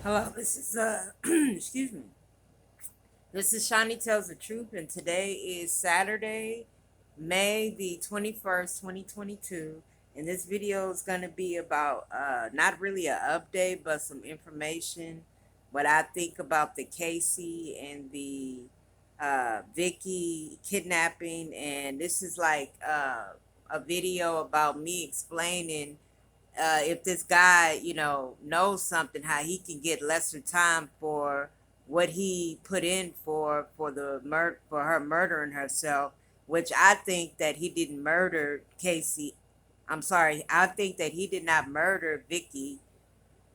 Hello, this is excuse me. This is Shawnee Tells the Truth, and today is Saturday, May the 21st, 2022. And this video is going to be about not really an update, but some information, what I think about the Casey and the Vicky kidnapping. And this is like a video about me explaining if this guy, knows something, how he can get lesser time for what he put in for the for her murdering herself, which I think that he didn't murder Casey. I'm sorry, I think that he did not murder Vicky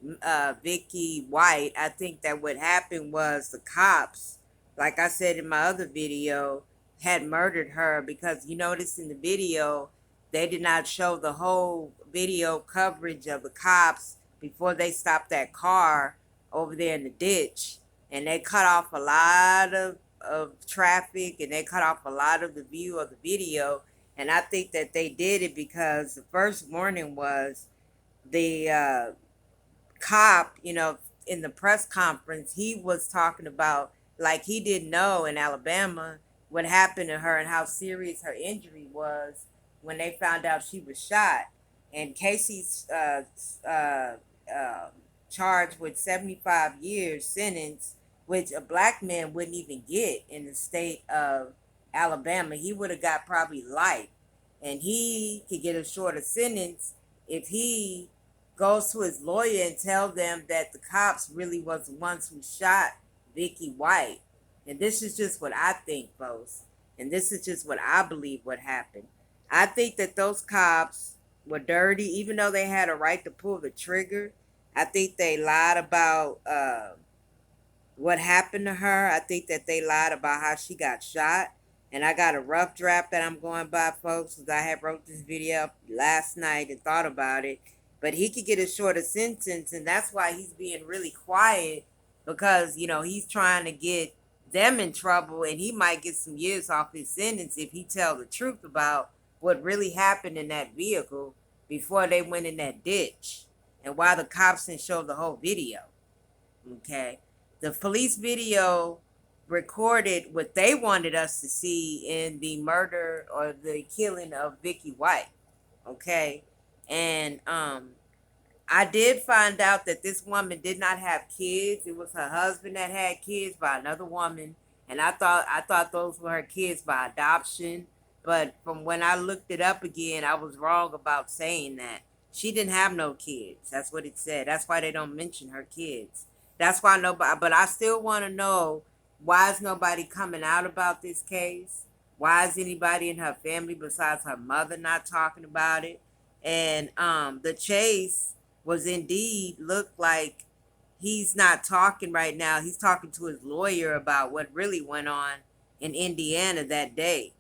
White. I think that what happened was the cops, like I said in my other video, had murdered her because you notice in the video they did not show the whole video coverage of the cops before they stopped that car over there in the ditch. And they cut off a lot of traffic and they cut off a lot of the view of the video. And I think that they did it because the first warning was the cop, in the press conference, he was talking about like he didn't know in Alabama what happened to her and how serious her injury was when they found out she was shot. And Casey's charged with 75 years sentence, which a black man wouldn't even get in the state of Alabama. He would have got probably life, and he could get a shorter sentence if he goes to his lawyer and tell them that the cops really was the ones who shot Vicky White. And this is just what I think, folks. And this is just what I believe what happened. I think that those cops were dirty, even though they had a right to pull the trigger. I think they lied about what happened to her. I think that they lied about how she got shot. And I got a rough draft that I'm going by, folks, because I had wrote this video up last night and thought about it. But he could get a shorter sentence, and that's why he's being really quiet because, he's trying to get them in trouble, and he might get some years off his sentence if he tell the truth about what really happened in that vehicle before they went in that ditch and why the cops didn't show the whole video. Okay. The police video recorded what they wanted us to see in the murder or the killing of Vicky White. Okay. And I did find out that this woman did not have kids. It was her husband that had kids by another woman. And I thought those were her kids by adoption. But from when I looked it up again, I was wrong about saying that. She didn't have no kids. That's what it said. That's why they don't mention her kids. That's why nobody, but I still want to know, why is nobody coming out about this case? Why is anybody in her family besides her mother not talking about it? And the chase was indeed looked like he's not talking right now. He's talking to his lawyer about what really went on in Indiana that day.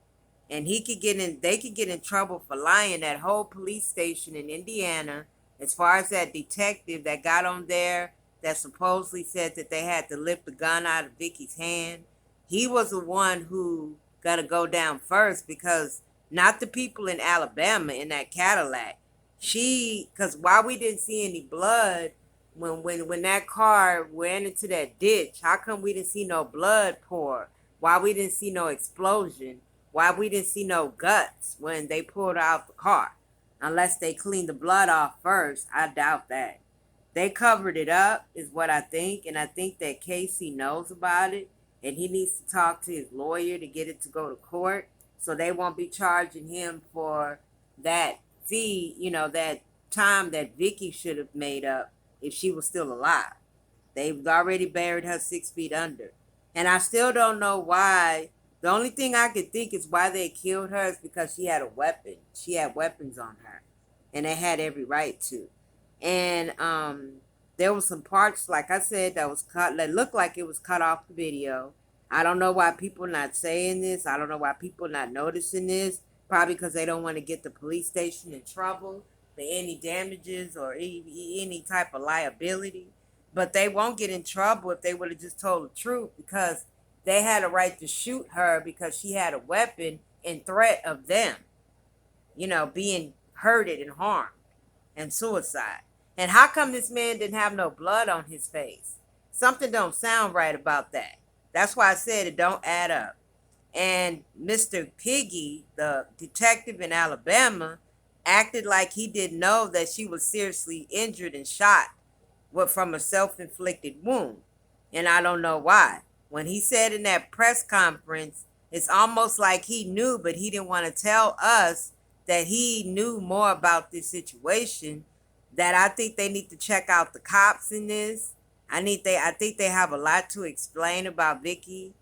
And they could get in trouble for lying. That whole police station in Indiana, as far as that detective that got on there that supposedly said that they had to lift the gun out of Vicky's hand, he was the one who got to go down first, because not the people in Alabama in that Cadillac. Because while we didn't see any blood when that car ran into that ditch, how come we didn't see no blood pour? Why we didn't see no explosion? Why we didn't see no guts when they pulled out the car? Unless they cleaned the blood off first. I doubt that. They covered it up, is what I think, and I think that Casey knows about it, and he needs to talk to his lawyer to get it to go to court, so they won't be charging him for that fee, that time that Vicky should have made up if she was still alive. They've already buried her 6 feet under. And I still don't know why. The only thing I could think is why they killed her is because she had a weapon. She had weapons on her. And they had every right to. And there was some parts, like I said, that was cut, that looked like it was cut off the video. I don't know why people are not saying this. I don't know why people are not noticing this. Probably because they don't want to get the police station in trouble for any damages or any type of liability. But they won't get in trouble if they would have just told the truth, because they had a right to shoot her because she had a weapon in threat of them, being hurted and harmed and suicide. And how come this man didn't have no blood on his face? Something don't sound right about that. That's why I said it don't add up. And Mr. Piggy, the detective in Alabama, acted like he didn't know that she was seriously injured and shot from a self-inflicted wound. And I don't know why. When he said in that press conference, it's almost like he knew, but he didn't want to tell us that he knew more about this situation. That I think they need to check out the cops in this. I think they have a lot to explain about Vicky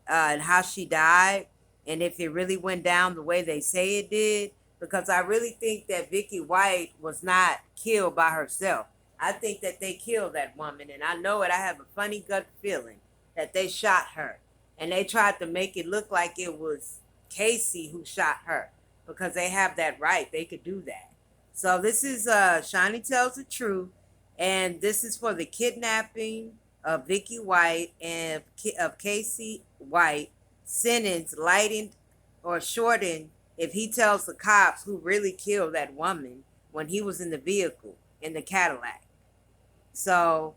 and how she died, and if it really went down the way they say it did. Because I really think that Vicky White was not killed by herself. I think that they killed that woman, and I know it. I have a funny gut feeling that they shot her, and they tried to make it look like it was Casey who shot her because they have that right. They could do that. So this is Shiny Tells the Truth, and this is for the kidnapping of Vicky White and of Casey White, sentence lightened or shortened if he tells the cops who really killed that woman when he was in the vehicle in the Cadillac. So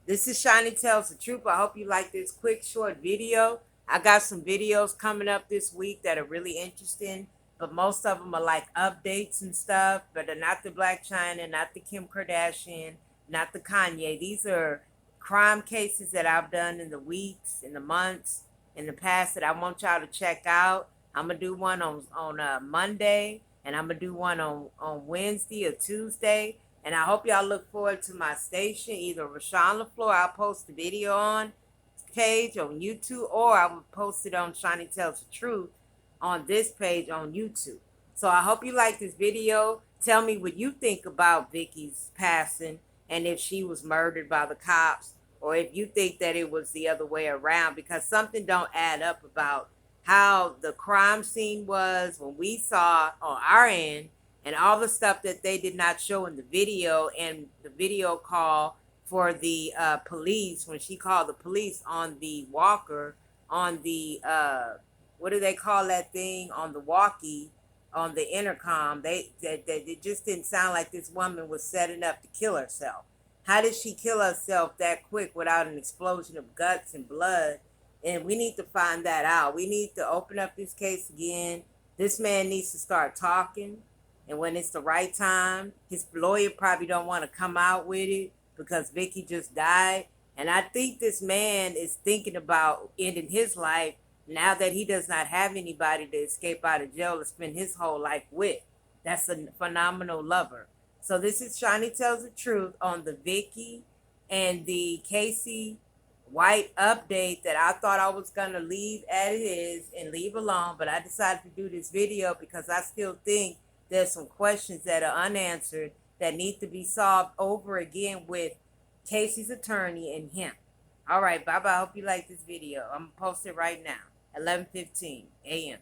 this is Shiny Tells the Truth. I hope you like this quick, short video. I got some videos coming up this week that are really interesting, but most of them are like updates and stuff, but they're not the Black China, not the Kim Kardashian, not the Kanye. These are crime cases that I've done in the weeks, in the months, in the past that I want y'all to check out. I'm going to do one on Monday, and I'm going to do one on Wednesday or Tuesday. And I hope y'all look forward to my station, either Rashawn LaFleur, I'll post the video on page on YouTube, or I will post it on Shiny Tells the Truth on this page on YouTube. So I hope you like this video. Tell me what you think about Vicky's passing, and if she was murdered by the cops, or if you think that it was the other way around, because something don't add up about how the crime scene was when we saw on our end, and all the stuff that they did not show in the video, and the video call for the police, when she called the police on the walker, on the, what do they call that thing, on the walkie, on the intercom. It just didn't sound like this woman was setting up to kill herself. How did she kill herself that quick without an explosion of guts and blood? And we need to find that out. We need to open up this case again. This man needs to start talking. And when it's the right time, his lawyer probably don't want to come out with it because Vicky just died. And I think this man is thinking about ending his life now that he does not have anybody to escape out of jail to spend his whole life with. That's a phenomenal lover. So this is Shiny Tells the Truth on the Vicky and the Casey White update that I thought I was going to leave as it is and leave alone. But I decided to do this video because I still think there's some questions that are unanswered that need to be solved over again with Casey's attorney and him. All right, bye-bye. I hope you like this video. I'm going to post it right now, 11:15 a.m.